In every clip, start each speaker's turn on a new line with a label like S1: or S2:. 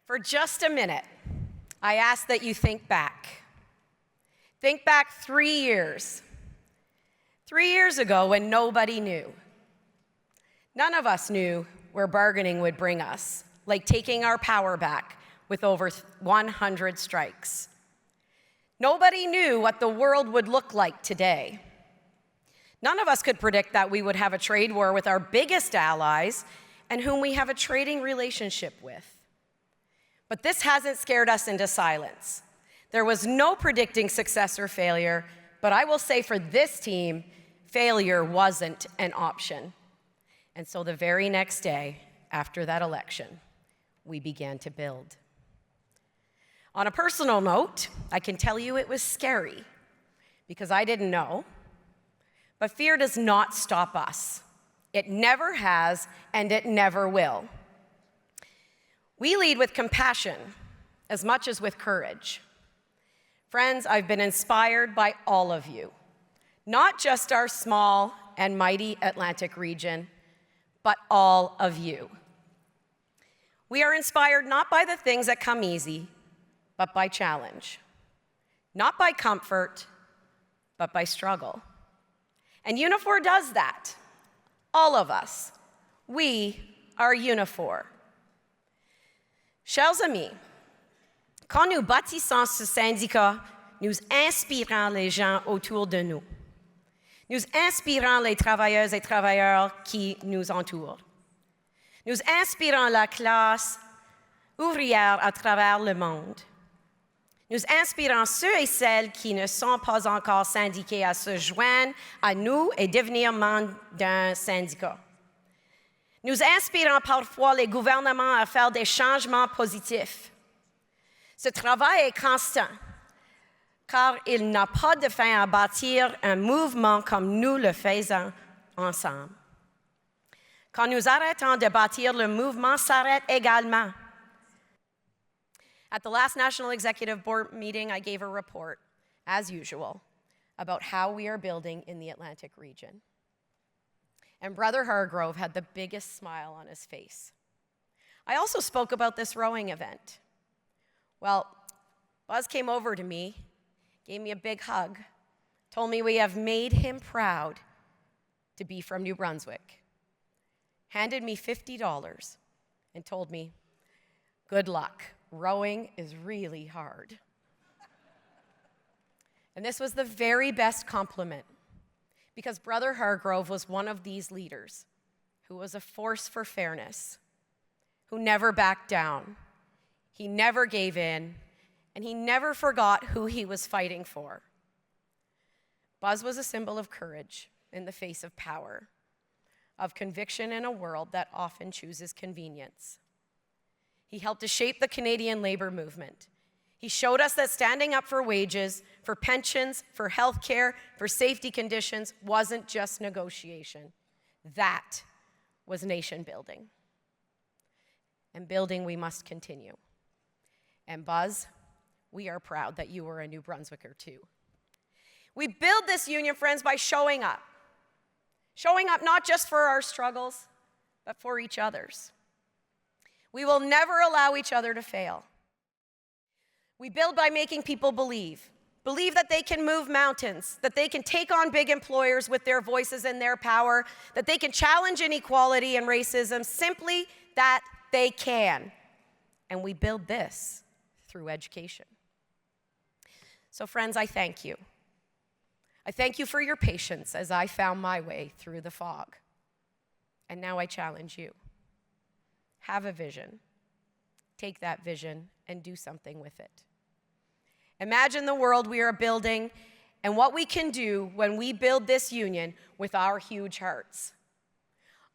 S1: For just a minute, I ask that you think back. Think back 3 years. 3 years ago when nobody knew. None of us knew where bargaining would bring us, like taking our power back with over 100 strikes. Nobody knew what the world would look like today. None of us could predict that we would have a trade war with our biggest allies and whom we have a trading relationship with. But this hasn't scared us into silence. There was no predicting success or failure, but I will say for this team, failure wasn't an option. And so the very next day, after that election, we began to build. On a personal note, I can tell you it was scary because I didn't know. But fear does not stop us. It never has, and it never will. We lead with compassion as much as with courage. Friends, I've been inspired by all of you, not just our small and mighty Atlantic region, but all of you. We are inspired not by the things that come easy, but by challenge. Not by comfort, but by struggle. And Unifor does that. All of us. We are Unifor. Chers amis, quand nous bâtissons ce syndicat, nous inspirons les gens autour de nous. Nous inspirons les travailleuses et travailleurs qui nous entourent. Nous inspirons la classe ouvrière à travers le monde. Nous inspirons ceux et celles qui ne sont pas encore syndiqués à se joindre à nous et devenir membres d'un syndicat. Nous inspirons parfois les gouvernements à faire des changements positifs. Ce travail est constant, car il n'a pas de fin à bâtir un mouvement comme nous le faisons ensemble. Quand nous arrêtons de bâtir, le mouvement s'arrête également. At the last National Executive Board meeting, I gave a report, as usual, about how we are building in the Atlantic region. And Brother Hargrove had the biggest smile on his face. I also spoke about this rowing event. Well, Buzz came over to me, gave me a big hug, told me we have made him proud to be from New Brunswick, handed me $50, and told me, good luck. Rowing is really hard. And this was the very best compliment because Brother Hargrove was one of these leaders who was a force for fairness, who never backed down. He never gave in, and he never forgot who he was fighting for. Buzz was a symbol of courage in the face of power, of conviction in a world that often chooses convenience. He helped to shape the Canadian labor movement. He showed us that standing up for wages, for pensions, for health care, for safety conditions wasn't just negotiation. That was nation building. And building we must continue. And Buzz, we are proud that you are a New Brunswicker too. We build this union, friends, by showing up. Showing up not just for our struggles, but for each other's. We will never allow each other to fail. We build by making people believe that they can move mountains, that they can take on big employers with their voices and their power, that they can challenge inequality and racism, simply that they can. And we build this through education. So friends, I thank you. I thank you for your patience as I found my way through the fog. And now I challenge you. Have a vision. Take that vision and do something with it. Imagine the world we are building and what we can do when we build this union with our huge hearts.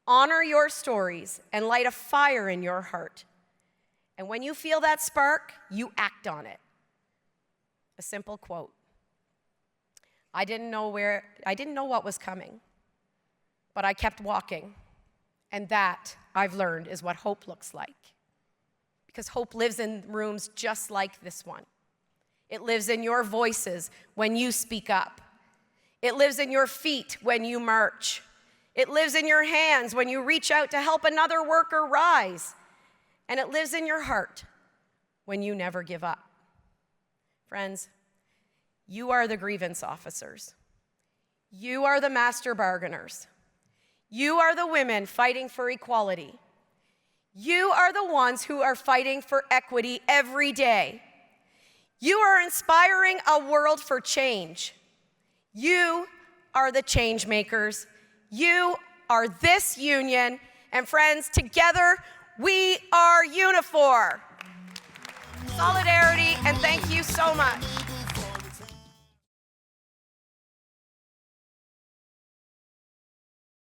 S1: Honor your stories and light a fire in your heart. And when you feel that spark, you act on it. A simple quote. I didn't know what was coming, but I kept walking. And that, I've learned, is what hope looks like. Because hope lives in rooms just like this one. It lives in your voices when you speak up. It lives in your feet when you march. It lives in your hands when you reach out to help another worker rise. And it lives in your heart when you never give up. Friends, you are the grievance officers. You are the master bargainers. You are the women fighting for equality. You are the ones who are fighting for equity every day. You are inspiring a world for change. You are the change makers. You are this union. And friends, together, we are Unifor. Solidarity, and thank you so much.